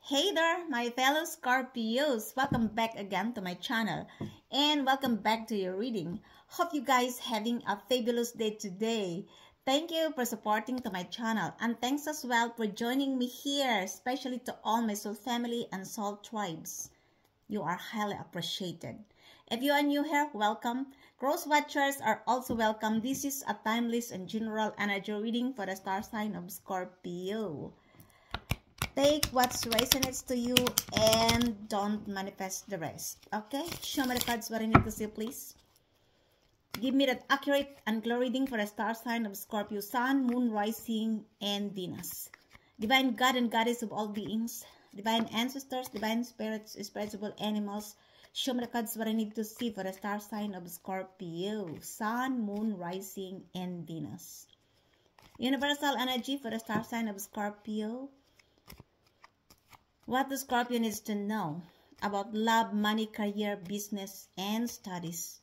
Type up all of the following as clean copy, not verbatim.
Hey there, my fellow Scorpios. Welcome back again to my channel and welcome back to your reading. Hope you guys having a fabulous day today. Thank you for supporting to my channel and thanks as well for joining me here, especially to all my soul family and soul tribes. You are highly appreciated. If you are new here, welcome. Cross watchers are also welcome. This is a timeless and general energy reading for the star sign of Scorpio. Take what resonates to you and don't manifest the rest. Okay? Show me the cards what I need to see, please. Give me that accurate and clear reading for the star sign of Scorpio, Sun, Moon, Rising, and Venus. Divine God and Goddess of all beings, divine ancestors, divine spirits, spiritual animals. Show me the cards what I need to see for the star sign of Scorpio, Sun, Moon, Rising, and Venus. Universal energy for the star sign of Scorpio. What the Scorpio needs to know about love, money, career, business, and studies.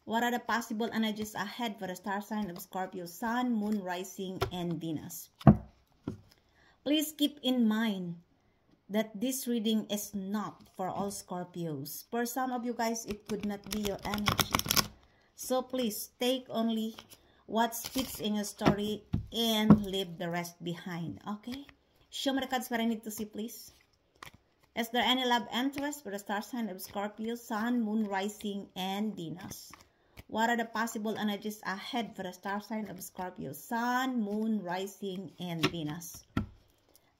What are the possible energies ahead for the star sign of Scorpio, Sun, Moon, Rising, and Venus? Please keep in mind that this reading is not for all Scorpios. For some of you guys, it could not be your energy. So please take only what fits in your story and leave the rest behind. Okay? Show me the cards what I need to see, please. Is there any love interest for the star sign of Scorpio, Sun, Moon, Rising, and Venus? What are the possible energies ahead for the star sign of Scorpio, Sun, Moon, Rising, and Venus?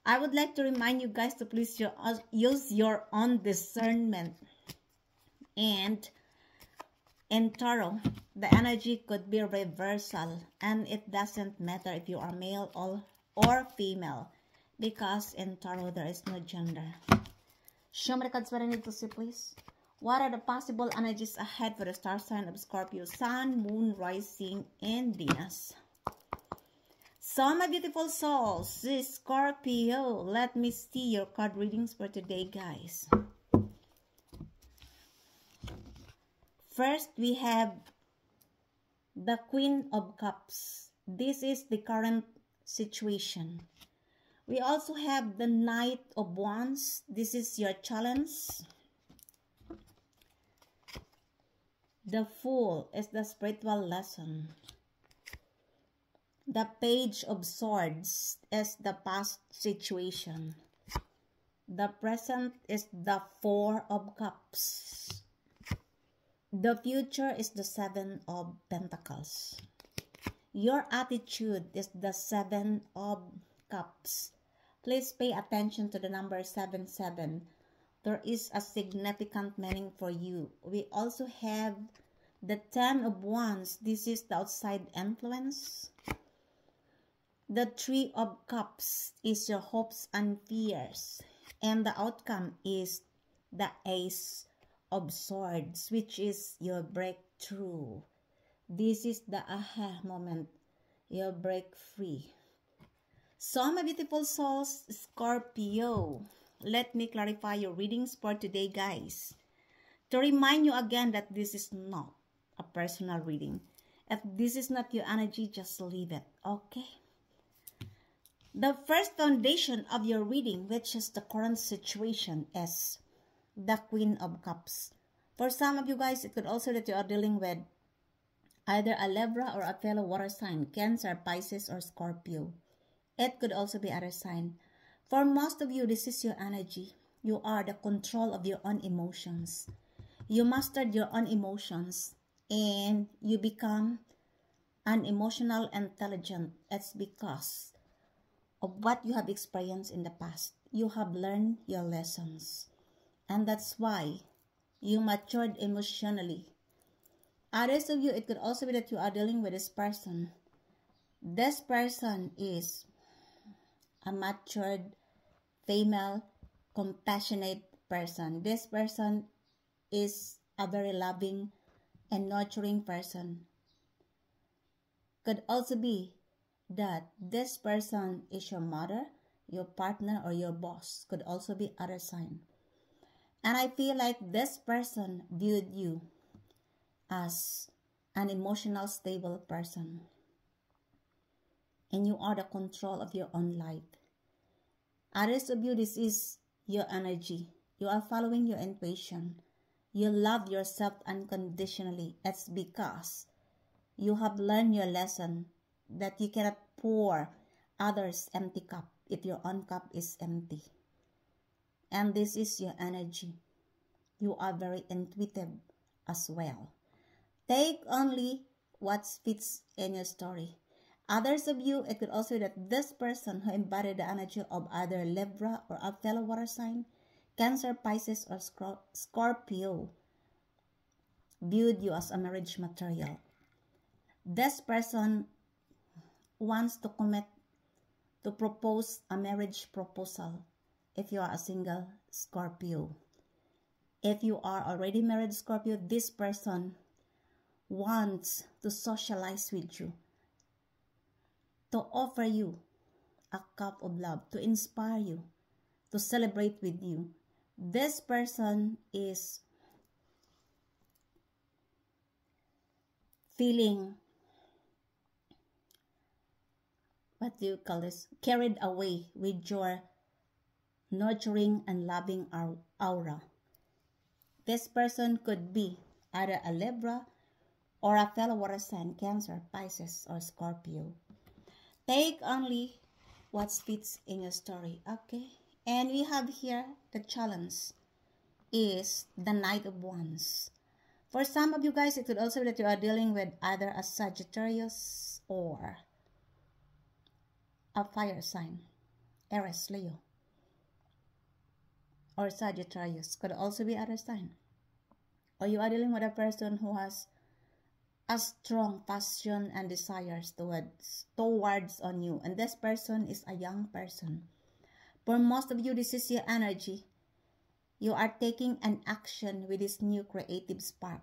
I would like to remind you guys to please use your own discernment. And in Tarot, the energy could be reversal. And it doesn't matter if you are male or female. Because in Tarot, there is no gender. Show me the cards what I need to see, please. What are the possible energies ahead for the star sign of Scorpio, Sun, Moon, Rising, and Venus? So, my beautiful souls, this Scorpio, let me see your card readings for today, guys. First, we have the Queen of Cups. This is the current situation. We also have the Knight of Wands. This is your challenge. The Fool is the spiritual lesson. The Page of Swords is the past situation. The present is the Four of Cups. The future is the Seven of Pentacles. Your attitude is the Seven of Cups. Please pay attention to the number 77. There is a significant meaning for you. We also have the 10 of Wands. This is the outside influence. The 3 of Cups is your hopes and fears. And the outcome is the Ace of Swords, which is your breakthrough. This is the aha moment. You'll break free. So, my beautiful souls, Scorpio, let me clarify your readings for today, guys. To remind you again that this is not a personal reading. If this is not your energy, just leave it, okay? The first foundation of your reading, which is the current situation, is the Queen of Cups. For some of you guys, it could also that you are dealing with either a Libra or a fellow water sign, Cancer, Pisces, or Scorpio. It could also be other sign. For most of you, this is your energy. You are the control of your own emotions. You mastered your own emotions and you become an emotional intelligent. It's because of what you have experienced in the past. You have learned your lessons. And that's why you matured emotionally. Others of you, it could also be that you are dealing with this person. This person is a matured, female, compassionate person. This person is a very loving and nurturing person. Could also be that this person is your mother, your partner, or your boss. Could also be other sign. And I feel like this person viewed you as an emotional, stable person. And you are the control of your own life. Others of you, this is your energy. You are following your intuition. You love yourself unconditionally. It's because you have learned your lesson that you cannot pour others' empty cup if your own cup is empty. And this is your energy. You are very intuitive as well. Take only what fits in your story. Others of you, it could also be that this person who embodied the energy of either Libra or a fellow water sign, Cancer, Pisces, or Scorpio, viewed you as a marriage material. This person wants to commit to propose a marriage proposal if you are a single Scorpio. If you are already married Scorpio, this person wants to socialize with you, to offer you a cup of love, to inspire you, to celebrate with you. This person is feeling, what do you call this, carried away with your nurturing and loving aura. This person could be either a Libra or a fellow water sign, Cancer, Pisces, or Scorpio. Take only what fits in your story, okay? And we have here the challenge is the Knight of Wands. For some of you guys, it could also be that you are dealing with either a Sagittarius or a fire sign, Aries, Leo, or Sagittarius. Could also be other sign. Or you are dealing with a person who has a strong passion and desires towards on you. And this person is a young person. For most of you, this is your energy. You are taking an action with this new creative spark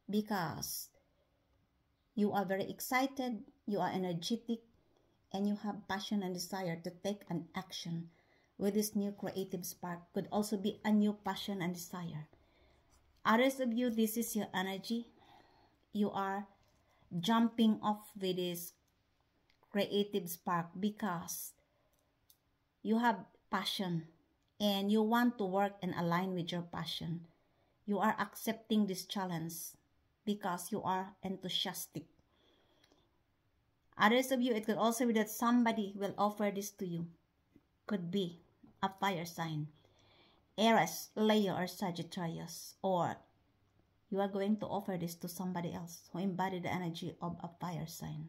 because you are very excited, you are energetic, and you have passion and desire to take an action with this new creative spark. Could also be a new passion and desire. Others of you, this is your energy. You are jumping off with this creative spark because you have passion and you want to work and align with your passion. You are accepting this challenge because you are enthusiastic. Others of you, it could also be that somebody will offer this to you. Could be a fire sign, Aries, Leo, or Sagittarius, or you are going to offer this to somebody else who embodied the energy of a fire sign.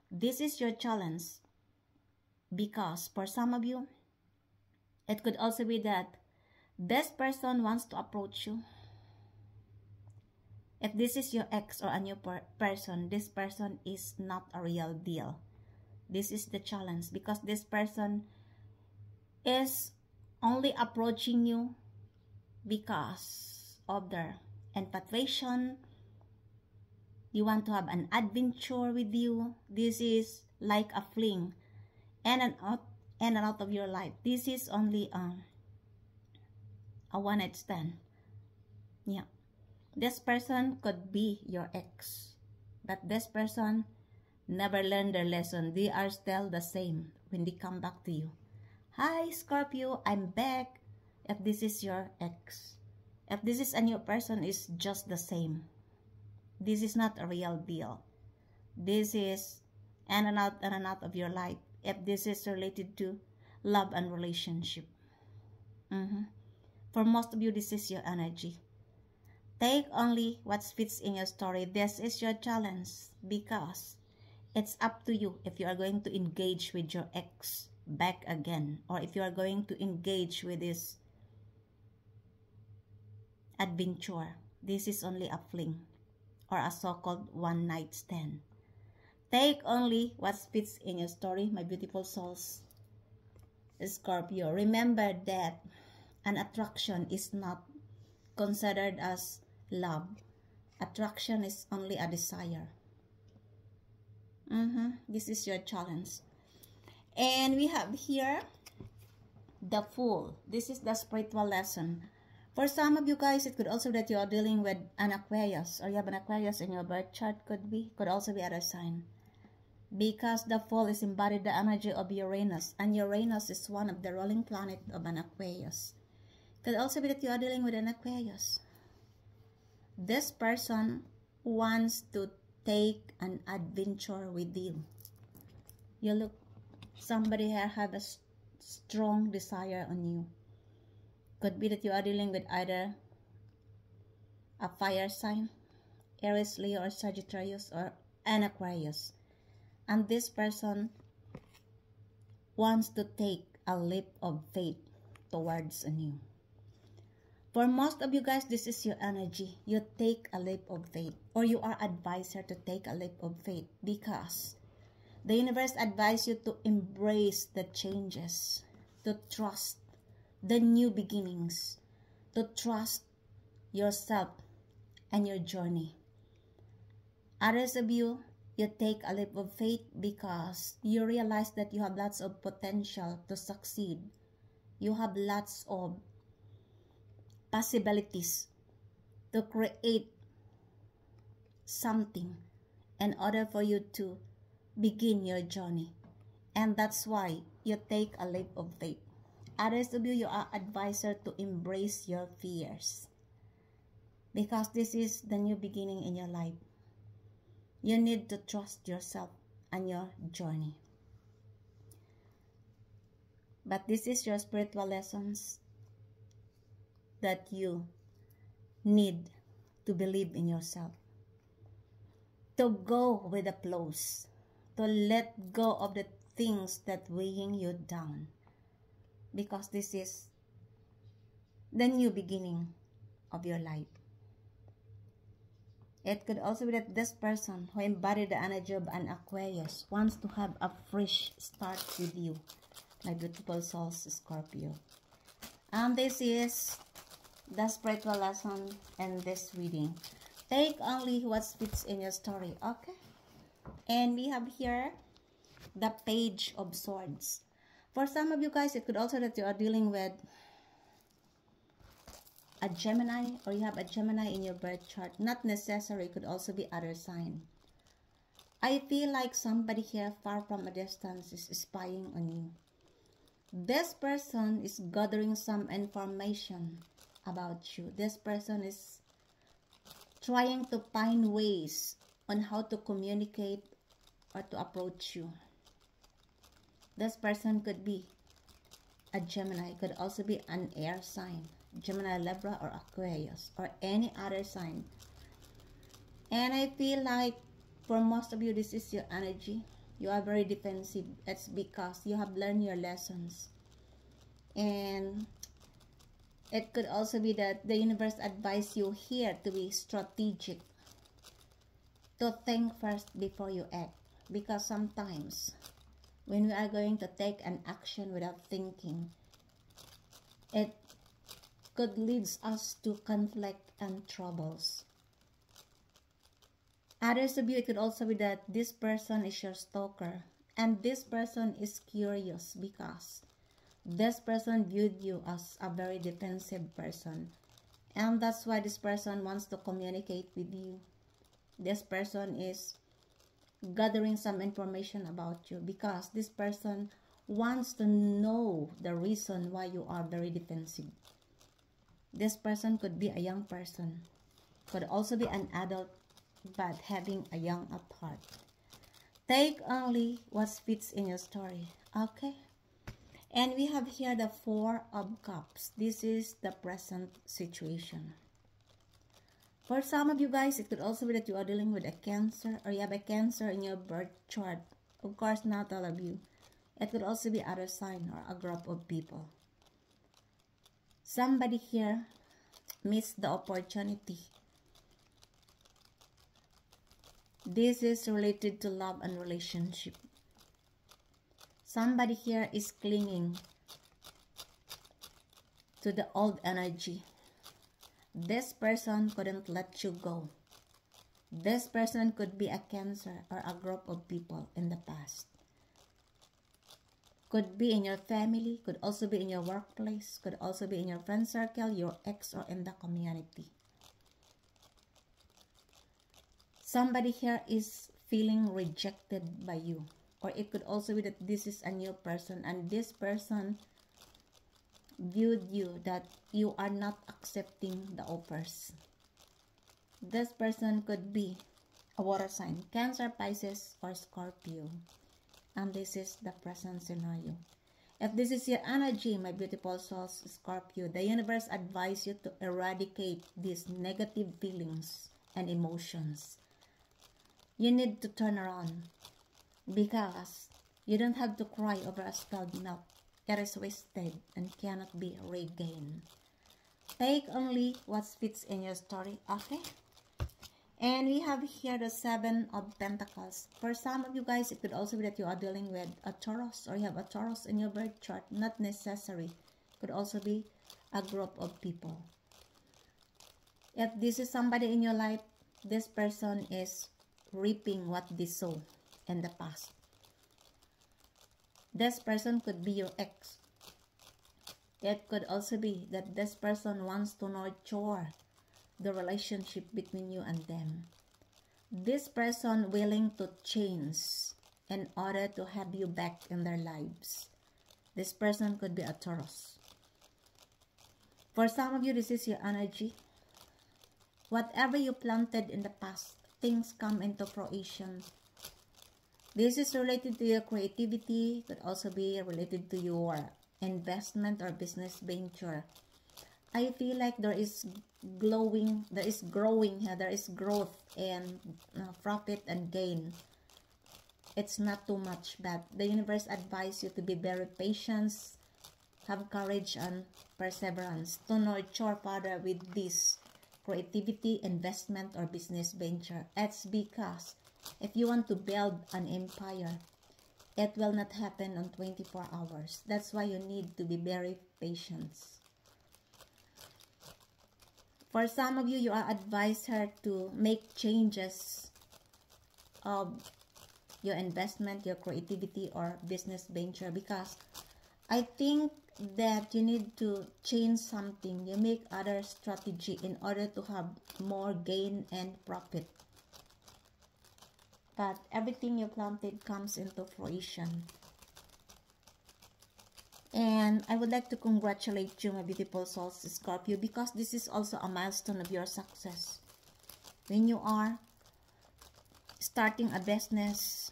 This is your challenge because for some of you, it could also be that this person wants to approach you. If this is your ex or a new person, this person is not a real deal. This is the challenge because this person is only approaching you because of their infatuation. You want to have an adventure with you. This is like a fling and out of your life. This is only a one-night stand. Yeah. This person could be your ex, but this person never learned their lesson. They are still the same when they come back to you. Hi, Scorpio, I'm back. If this is your ex, if this is a new person, it's just the same. This is not a real deal. This is in and out of your life. If this is related to love and relationship. For most of you, this is your energy. Take only what fits in your story. This is your challenge because it's up to you if you are going to engage with your ex back again, or if you are going to engage with this adventure. This is only a fling or a so-called one-night stand. Take only what fits in your story, my beautiful souls. Scorpio, remember that an attraction is not considered as love. Attraction is only a desire. This is your challenge. And we have here the Fool. This is the spiritual lesson. For some of you guys, it could also be that you are dealing with an Aquarius, or you have an Aquarius in your birth chart. Could also be other sign. because the Fool is embodied the energy of Uranus, and Uranus is one of the ruling planet of an Aquarius. Could also be that you are dealing with an Aquarius. This person wants to take an adventure with you. You look, somebody here have a strong desire on you. Could be that you are dealing with either a fire sign, Aries, Leo, or Sagittarius, or an Aquarius. And this person wants to take a leap of faith towards you. For most of you guys, this is your energy. You take a leap of faith, or you are advised to take a leap of faith, because the universe advises you to embrace the changes, to trust the new beginnings, to trust yourself and your journey. Others of you, you take a leap of faith because you realize that you have lots of potential to succeed. You have lots of possibilities to create something in order for you to begin your journey. And that's why you take a leap of faith. Others of you, you are advised to embrace your fears, because this is the new beginning in your life. You need to trust yourself and your journey. But this is your spiritual lessons that you need to believe in yourself, to go with the flows, to let go of the things that weighing you down, because this is the new beginning of your life. It could also be that this person who embodied the energy of an Aquarius wants to have a fresh start with you, my beautiful souls, Scorpio. And this is the spiritual lesson in this reading. Take only what fits in your story, okay? And we have here the Page of Swords. For some of you guys, it could also that you are dealing with a Gemini, or you have a Gemini in your birth chart. Not necessary, it could also be other sign. I feel like somebody here far from a distance is spying on you. This person is gathering some information about you. This person is trying to find ways on how to communicate or to approach you. This person could be a Gemini, could also be an air sign, Gemini, Libra, or Aquarius, or any other sign. And I feel like for most of you, this is your energy. You are very defensive. It's because you have learned your lessons. And it could also be that the universe advises you here to be strategic, to think first before you act. Because sometimes when we are going to take an action without thinking, it could lead us to conflict and troubles. Others of you, it could also be that this person is your stalker, and this person is curious because this person viewed you as a very defensive person, and that's why this person wants to communicate with you. This person is gathering some information about you because this person wants to know the reason why you are very defensive. This person could be a young person, could also be an adult, but having a young at heart. Take only what fits in your story, okay? And we have here the Four of Cups. This is the present situation. For some of you guys, it could also be that you are dealing with a Cancer, or you have a Cancer in your birth chart. Of course, not all of you. It could also be other sign or a group of people. Somebody here missed the opportunity. This is related to love and relationship. Somebody here is clinging to the old energy. This person couldn't let you go. This person could be a Cancer or a group of people in the past. Could be in your family, could also be in your workplace, could also be in your friend circle, your ex, or in the community. Somebody here is feeling rejected by you. Or it could also be that this is a new person and this person viewed you that you are not accepting the offers. This person could be a water sign, Cancer, Pisces, or Scorpio. And this is the present scenario. If this is your energy, my beautiful souls, Scorpio, the universe advises you to eradicate these negative feelings and emotions. You need to turn around because you don't have to cry over a spilled milk. It is wasted and cannot be regained. Take only what fits in your story, okay? And we have here the Seven of Pentacles. For some of you guys, it could also be that you are dealing with a Taurus or you have a Taurus in your birth chart. Not necessary. It could also be a group of people. If this is somebody in your life, this person is reaping what they sow in the past. This person could be your ex. It could also be that this person wants to nurture the relationship between you and them. This person willing to change in order to have you back in their lives. This person could be a Taurus. For some of you, this is your energy. Whatever you planted in the past, things come into fruition. This is related to your creativity, could also be related to your investment or business venture. I feel like there is growth and profit and gain. It's not too much, but the universe advises you to be very patient, have courage and perseverance to nurture further with this creativity, investment, or business venture. It's because if you want to build an empire, it will not happen on 24 hours. That's why you need to be very patient. For some of you, you are advised her to make changes of your investment, your creativity, or business venture, because I think that you need to change something. You make other strategy in order to have more gain and profit. But everything you planted comes into fruition. And I would like to congratulate you, my beautiful souls, Scorpio, because this is also a milestone of your success. When you are starting a business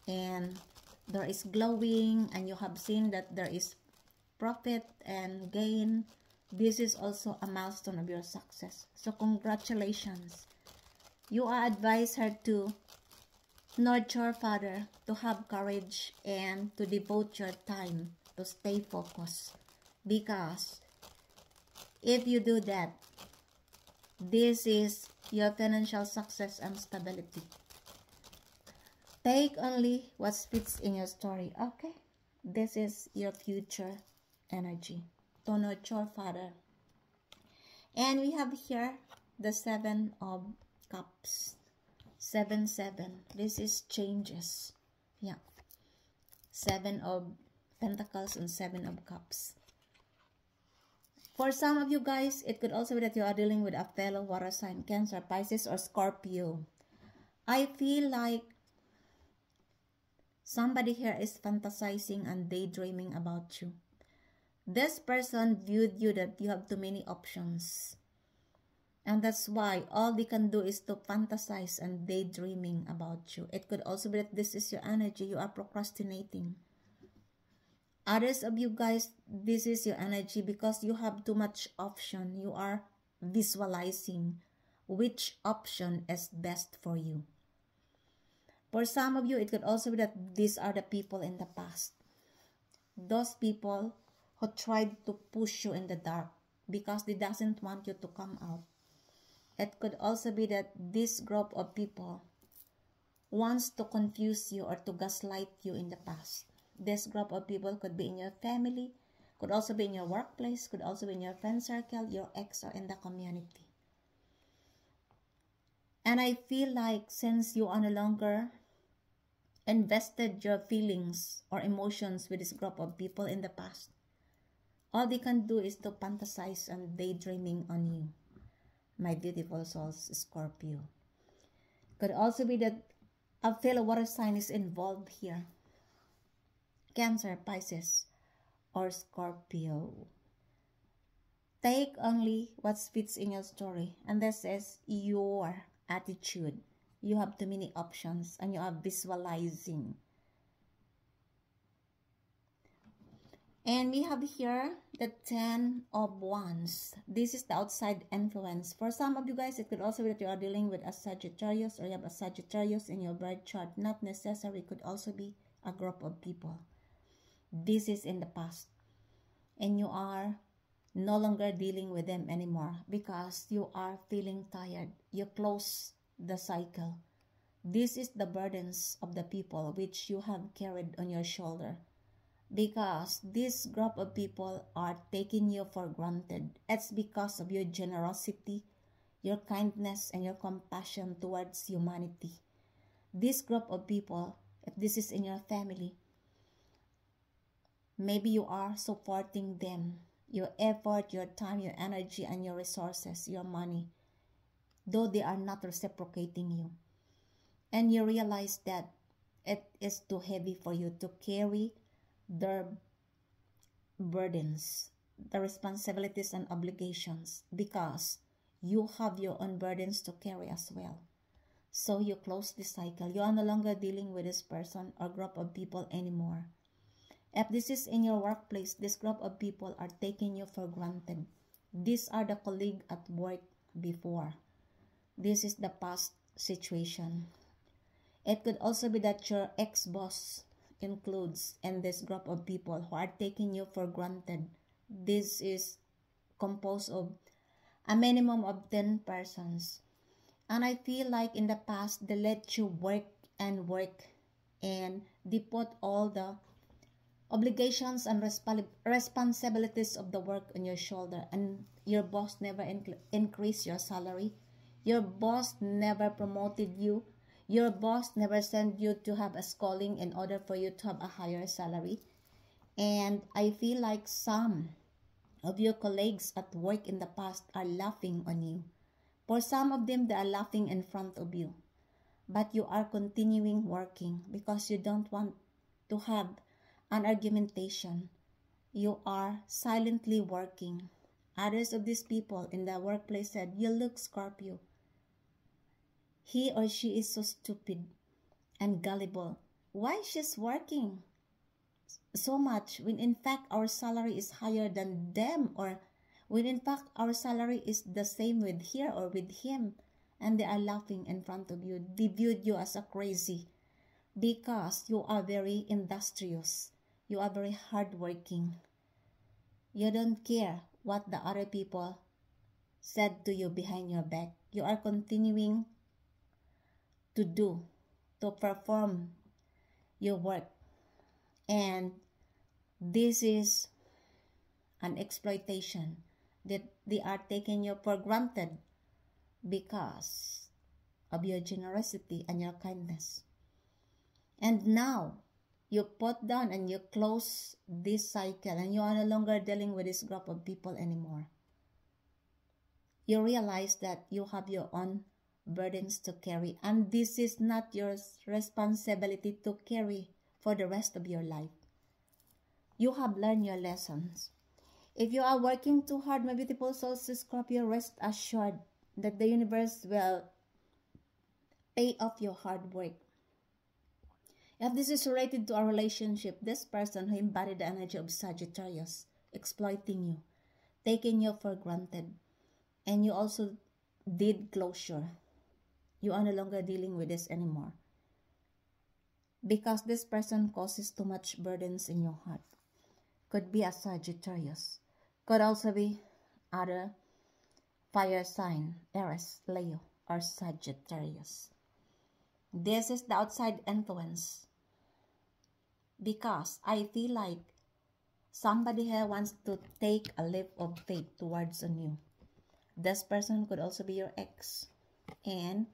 and there is glowing and you have seen that there is profit and gain, this is also a milestone of your success. So congratulations. You are advised her to nurture further, to have courage, and to devote your time to stay focused, because if you do that, this is your financial success and stability. Take only what fits in your story, okay? This is your future energy to nurture further. And we have here the Seven of Cups. 7-7. This is changes. Yeah. 7 of Pentacles and 7 of Cups. For some of you guys, it could also be that you are dealing with a fellow water sign, Cancer, Pisces, or Scorpio. I feel like somebody here is fantasizing and daydreaming about you. This person viewed you that you have too many options. And that's why all they can do is to fantasize and daydreaming about you. It could also be that this is your energy. You are procrastinating. Others of you guys, this is your energy because you have too much option. You are visualizing which option is best for you. For some of you, it could also be that these are the people in the past. Those people who tried to push you in the dark because they doesn't want you to come out. It could also be that this group of people wants to confuse you or to gaslight you in the past. This group of people could be in your family, could also be in your workplace, could also be in your friend circle, your ex, or in the community. And I feel like since you are no longer invested your feelings or emotions with this group of people in the past, all they can do is to fantasize and daydreaming on you, my beautiful souls, Scorpio. Could also be that a fellow water sign is involved here. Cancer, Pisces, or Scorpio. Take only what fits in your story, and this is your attitude. You have too many options, and you are visualizing. And we have here the 10 of Wands. This is the outside influence. For some of you guys, it could also be that you are dealing with a Sagittarius, or you have a Sagittarius in your birth chart. Not necessary. It could also be a group of people. This is in the past. And you are no longer dealing with them anymore because you are feeling tired. You close the cycle. This is the burdens of the people which you have carried on your shoulder. Because this group of people are taking you for granted. It's because of your generosity, your kindness, and your compassion towards humanity. This group of people, if this is in your family, maybe you are supporting them. Your effort, your time, your energy, and your resources, your money, though they are not reciprocating you. And you realize that it is too heavy for you to carry their burdens, the responsibilities and obligations, because you have your own burdens to carry as well. So you close the cycle. You are no longer dealing with this person or group of people anymore. If this is in your workplace, this group of people are taking you for granted. These are the colleague at work before. This is the past situation. It could also be that your ex-boss includes in this group of people who are taking you for granted. This is composed of a minimum of 10 persons. And I feel like in the past, they let you work, and they put all the obligations and responsibilities of the work on your shoulder, and your boss never increased your salary. Your boss never promoted you. Your boss never sent you to have a schooling in order for you to have a higher salary. And I feel like some of your colleagues at work in the past are laughing on you. For some of them, they are laughing in front of you. But you are continuing working because you don't want to have an argumentation. You are silently working. Others of these people in the workplace said, "You look, Scorpio. He or she is so stupid and gullible. Why she's working so much when in fact our salary is higher than them, or when in fact our salary is the same with her or with him?" And they are laughing in front of you. They viewed you as a crazy because you are very industrious. You are very hardworking. You don't care what the other people said to you behind your back. You are continuing to perform your work. And this is an exploitation that they are taking you for granted because of your generosity and your kindness. And now, you put down and you close this cycle, and you are no longer dealing with this group of people anymore. You realize that you have your own burdens to carry, and this is not your responsibility to carry for the rest of your life. You have learned your lessons. If you are working too hard, my beautiful souls, Scorpio, rest assured that the universe will pay off your hard work. If this is related to a relationship, this person who embodied the energy of Sagittarius, exploiting you, taking you for granted, and you also did closure. You are no longer dealing with this anymore. Because this person causes too much burdens in your heart. Could be a Sagittarius. Could also be other fire sign, Aries, Leo, or Sagittarius. This is the outside influence. Because I feel like somebody here wants to take a leap of faith towards on you. This person could also be your ex. And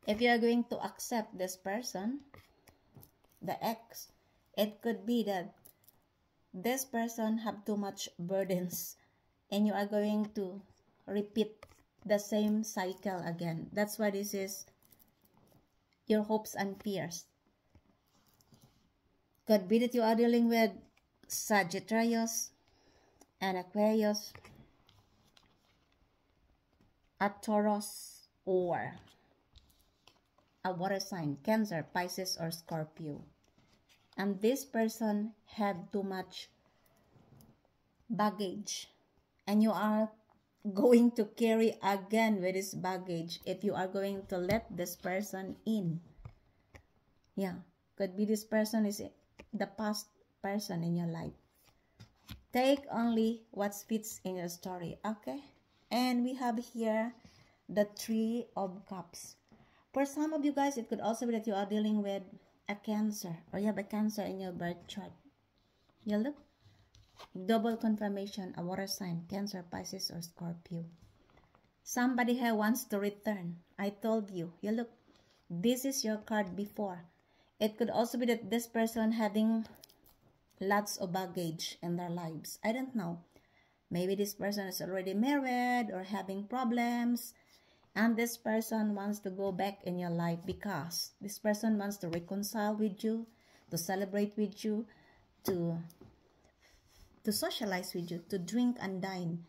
if you are going to accept this person, the ex, it could be that this person have too much burdens and you are going to repeat the same cycle again. That's why this is your hopes and fears. Could be that you are dealing with Sagittarius and Aquarius, a Taurus, or a water sign, Cancer, Pisces, or Scorpio. And this person have too much baggage, and you are going to carry again with this baggage if you are going to let this person in. Yeah, could be this person is the past person in your life. Take only what fits in your story, okay? And we have here the Three of Cups. For some of you guys, it could also be that you are dealing with a Cancer, or you have a Cancer in your birth chart. You look, double confirmation, a water sign, Cancer, Pisces, or Scorpio. Somebody here wants to return. I told you. You look, this is your card before. It could also be that this person having lots of baggage in their lives. I don't know. Maybe this person is already married or having problems, and this person wants to go back in your life because this person wants to reconcile with you, to celebrate with you, to socialize with you, to drink and dine,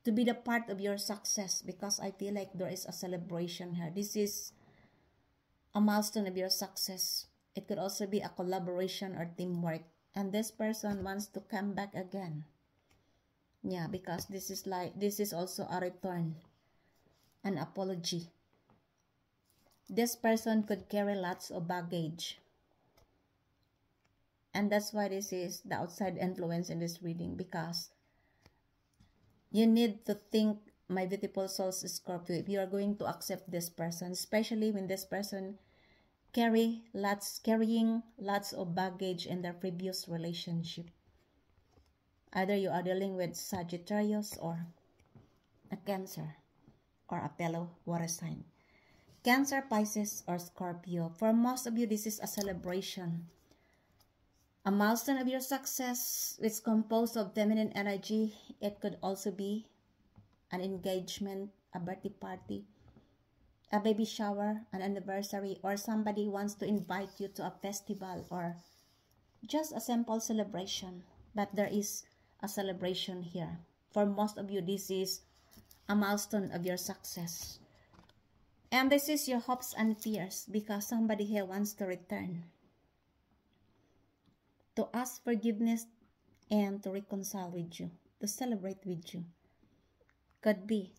to be the part of your success, because I feel like there is a celebration here. This is a milestone of your success. It could also be a collaboration or teamwork, and this person wants to come back again. Yeah, because this is also a return, an apology. This person could carry lots of baggage, and that's why this is the outside influence in this reading, because you need to think, my beautiful souls, Scorpio, if you are going to accept this person, especially when this person carrying lots of baggage in their previous relationship. Either you are dealing with Sagittarius or a Cancer or a fellow water sign. Cancer, Pisces, or Scorpio. For most of you, this is a celebration, a milestone of your success. It's composed of feminine energy. It could also be an engagement, a birthday party, a baby shower, an anniversary, or somebody wants to invite you to a festival, or just a simple celebration. But there is a celebration here. For most of you, this is a milestone of your success. And this is your hopes and fears, because somebody here wants to return, to ask forgiveness and to reconcile with you, to celebrate with you. Could be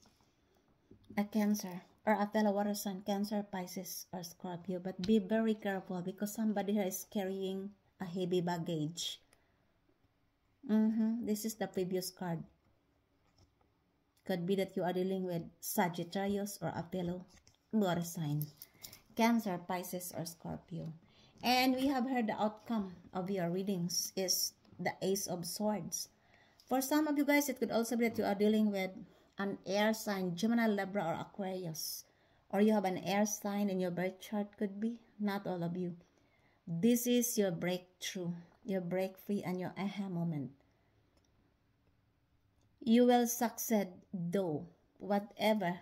a Cancer or a fellow water sign, Cancer, Pisces, or Scorpio. But be very careful, because somebody here is carrying a heavy baggage. This is the previous card. Could be that you are dealing with Sagittarius or a fellow water sign, Cancer, Pisces, or Scorpio. And we have heard the outcome of your readings is the Ace of Swords. For some of you guys, it could also be that you are dealing with an air sign, Gemini, Libra, or Aquarius. Or you have an air sign in your birth chart, could be. Not all of you. This is your breakthrough, your break free, and your aha moment. You will succeed though, whatever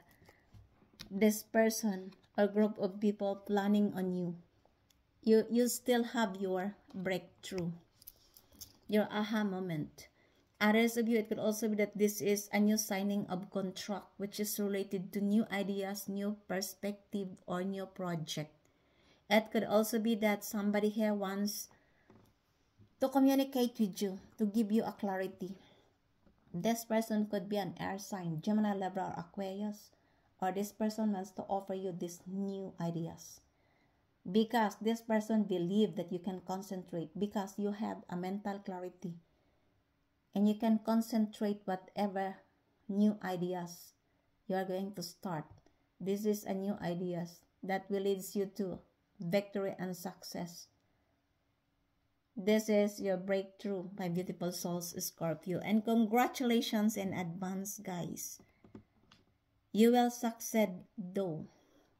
this person or group of people planning on you. You still have your breakthrough, your aha moment. Others of you, it could also be that this is a new signing of contract, which is related to new ideas, new perspective, or new project. It could also be that somebody here wants to communicate with you, to give you a clarity. This person could be an air sign, Gemini, Libra, or Aquarius, or this person wants to offer you these new ideas, because this person believes that you can concentrate, because you have a mental clarity, and you can concentrate whatever new ideas you are going to start. This is a new ideas that will lead you to victory and success. This is your breakthrough, my beautiful souls, Scorpio. And congratulations in advance, guys. You will succeed though.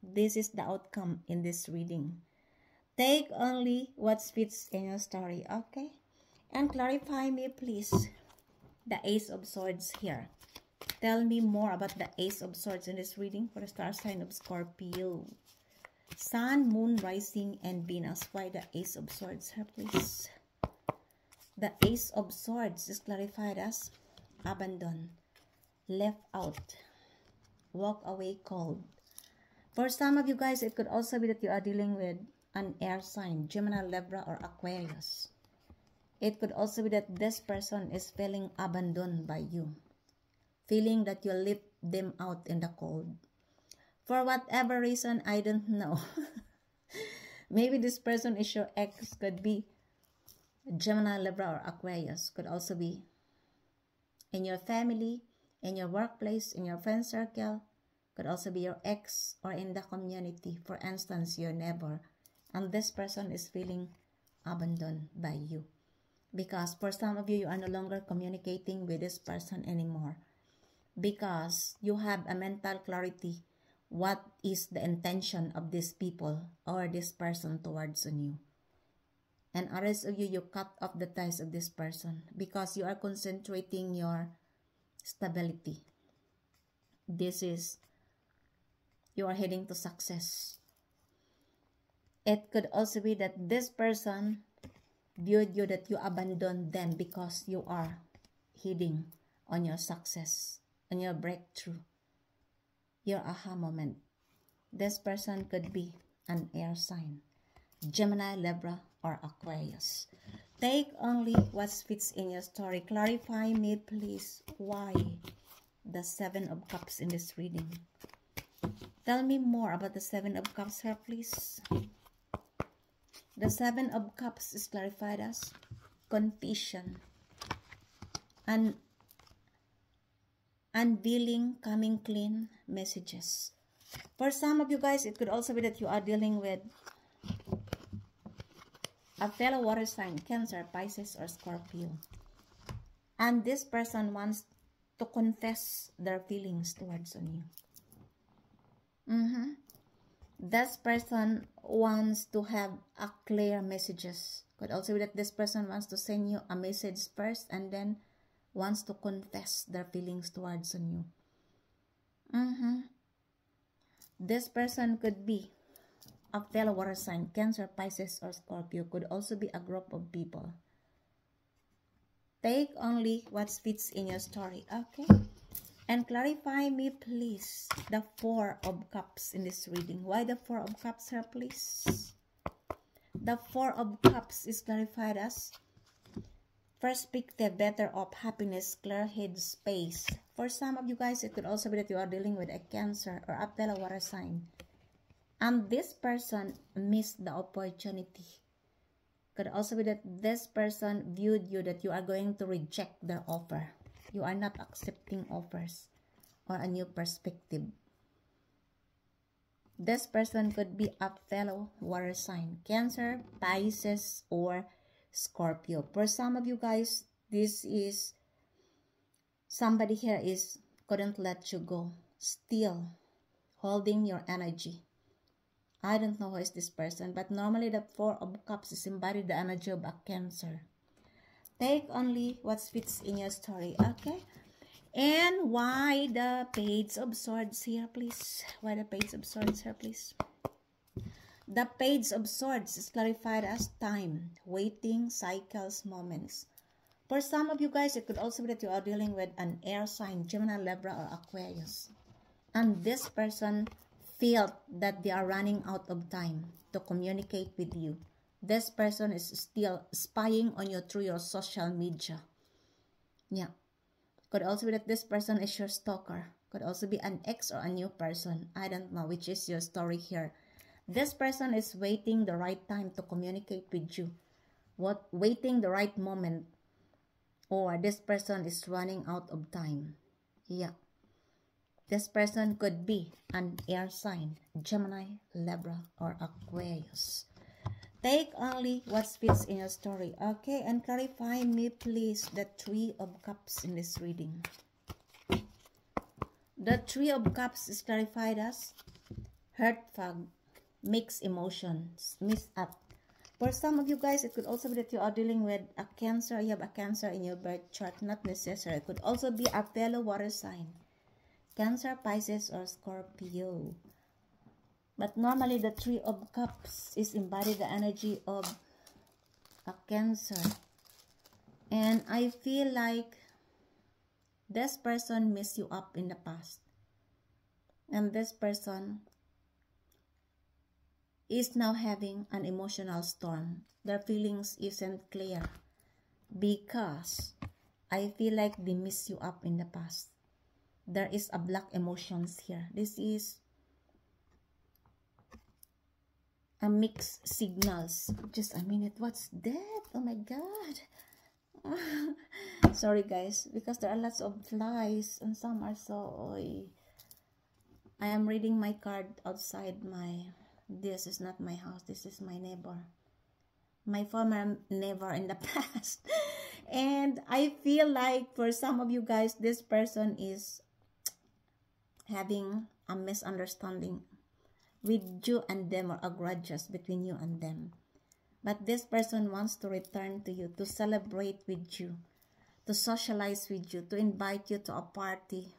This is the outcome in this reading. Take only what fits in your story, okay? And clarify me, please, the Ace of Swords here. Tell me more about the Ace of Swords in this reading for the star sign of Scorpio. Sun, Moon, Rising, and Venus. Why the Ace of Swords here, please? The Ace of Swords is clarified as abandon, left out, walk away cold. For some of you guys, it could also be that you are dealing with an air sign, Gemini, Libra, or Aquarius. It could also be that this person is feeling abandoned by you, feeling that you left them out in the cold. For whatever reason, I don't know. Maybe this person is your ex, could be Gemini, Libra, or Aquarius. Could also be in your family, in your workplace, in your friend circle. Could also be your ex or in the community. For instance, your neighbor. And this person is feeling abandoned by you. Because for some of you, you are no longer communicating with this person anymore. Because you have a mental clarity. What is the intention of these people or this person towards on you? And others of you, you cut off the ties of this person because you are concentrating your stability. This is, you are heading to success. It could also be that this person viewed you that you abandoned them because you are heading on your success, on your breakthrough, your aha moment. This person could be an air sign, Gemini, Libra, or Aquarius. Take only what fits in your story. Clarify me, please, why the Seven of Cups in this reading. Tell me more about the Seven of Cups here, please. The Seven of Cups is clarified as confusion and unveiling, coming clean messages. For some of you guys, it could also be that you are dealing with a fellow water sign, Cancer, Pisces, or Scorpio. And this person wants to confess their feelings towards on you. This person wants to have a clear messages. Could also be that this person wants to send you a message first and then wants to confess their feelings towards on you. This person could be a fellow water sign, Cancer, Pisces, or Scorpio. Could also be a group of people. Take only what fits in your story, okay? And clarify me, please, the Four of Cups in this reading. Why the Four of Cups here, please? The Four of Cups is clarified as perspective, better of happiness, clear head space. For some of you guys, it could also be that you are dealing with a Cancer or a fellow water sign. And this person missed the opportunity. Could also be that this person viewed you that you are going to reject their offer. You are not accepting offers or a new perspective. This person could be a fellow water sign, Cancer, Pisces, or Scorpio. For some of you guys, this is somebody here is couldn't let you go, still holding your energy. I don't know who is this person, but normally the Four of Cups is embodied the energy of a Cancer. Take only what fits in your story, okay? And why the Page of Swords here, please? Why the Page of Swords here, please? The Page of Swords is clarified as time, waiting, cycles, moments. For some of you guys, it could also be that you are dealing with an air sign, Gemini, Libra, or Aquarius. And this person felt that they are running out of time to communicate with you. This person is still spying on you through your social media. Yeah. Could also be that this person is your stalker. Could also be an ex or a new person. I don't know which is your story here. This person is waiting the right time to communicate with you. Waiting the right moment. Or this person is running out of time. Yeah. This person could be an air sign, Gemini, Libra, or Aquarius. Take only what fits in your story, okay? And clarify me, please, the Three of Cups in this reading. The Three of Cups is clarified as hurt, fog, mixed emotions, mixed up. For some of you guys, it could also be that you are dealing with a Cancer. You have a Cancer in your birth chart, not necessary. It could also be a fellow water sign, Cancer, Pisces, or Scorpio. But normally the Three of Cups is embodied the energy of a Cancer. And I feel like this person messed you up in the past. And this person is now having an emotional storm. Their feelings isn't clear because I feel like they messed you up in the past. There is a black emotions here. This is a mixed signals. Just a minute. What's that? Oh my God. Sorry guys, because there are lots of flies and some are so I am reading my card outside my, this is not my house, this is my neighbor, my former neighbor in the past. And I feel like for some of you guys, this person is having a misunderstanding with you and them, or a grudges between you and them. But this person wants to return to you, to celebrate with you, to socialize with you, to invite you to a party.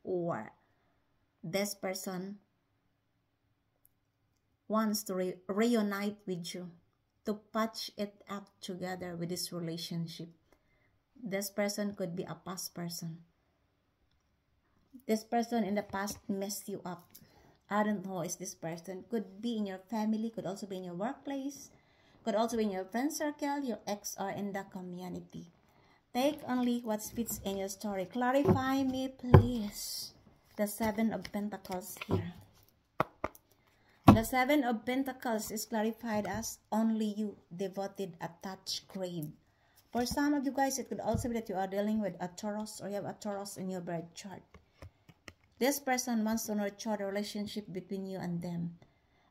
Or this person wants to reunite with you, to patch it up together with this relationship. This person could be a past person. This person in the past messed you up. I don't know who is this person. Could be in your family, could also be in your workplace, could also be in your friend circle, your ex, or in the community. Take only what fits in your story. Clarify me, please. The Seven of Pentacles here. The Seven of Pentacles is clarified as only you, devoted, attached, crave. For some of you guys, it could also be that you are dealing with a Taurus, or you have a Taurus in your birth chart. This person wants to nurture the relationship between you and them.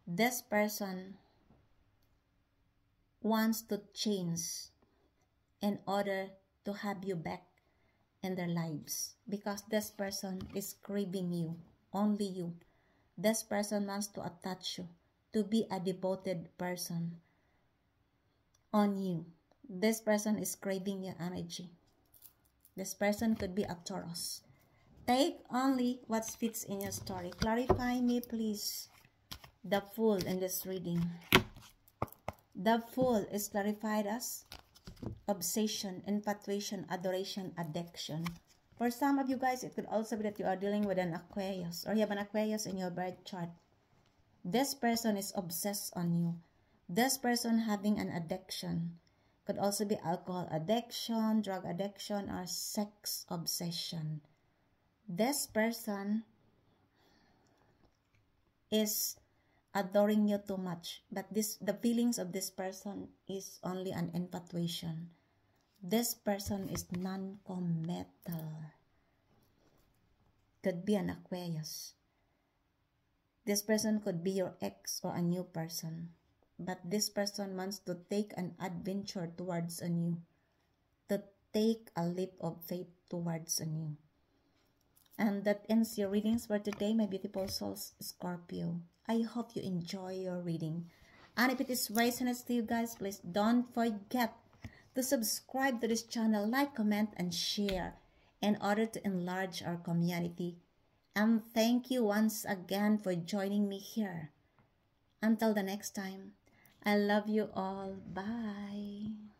This person wants to change in order to have you back in their lives, because this person is craving you, only you. This person wants to attach you, to be a devoted person on you. This person is craving your energy. This person could be a Taurus. Take only what fits in your story. Clarify me, please. The Fool in this reading. The Fool is clarified as obsession, infatuation, adoration, addiction. For some of you guys, it could also be that you are dealing with an Aquarius, or you have an Aquarius in your birth chart. This person is obsessed on you. This person having an addiction. Could also be alcohol addiction, drug addiction, or sex obsession. This person is adoring you too much, but the feelings of this person is only an infatuation. This person is non-committal. Could be an Aquarius. This person could be your ex or a new person, but this person wants to take an adventure towards a new, to take a leap of faith towards a new. And that ends your readings for today, my beautiful souls, Scorpio. I hope you enjoy your reading. And if it is resonance to you guys, please don't forget to subscribe to this channel, like, comment, and share in order to enlarge our community. And thank you once again for joining me here. Until the next time, I love you all. Bye.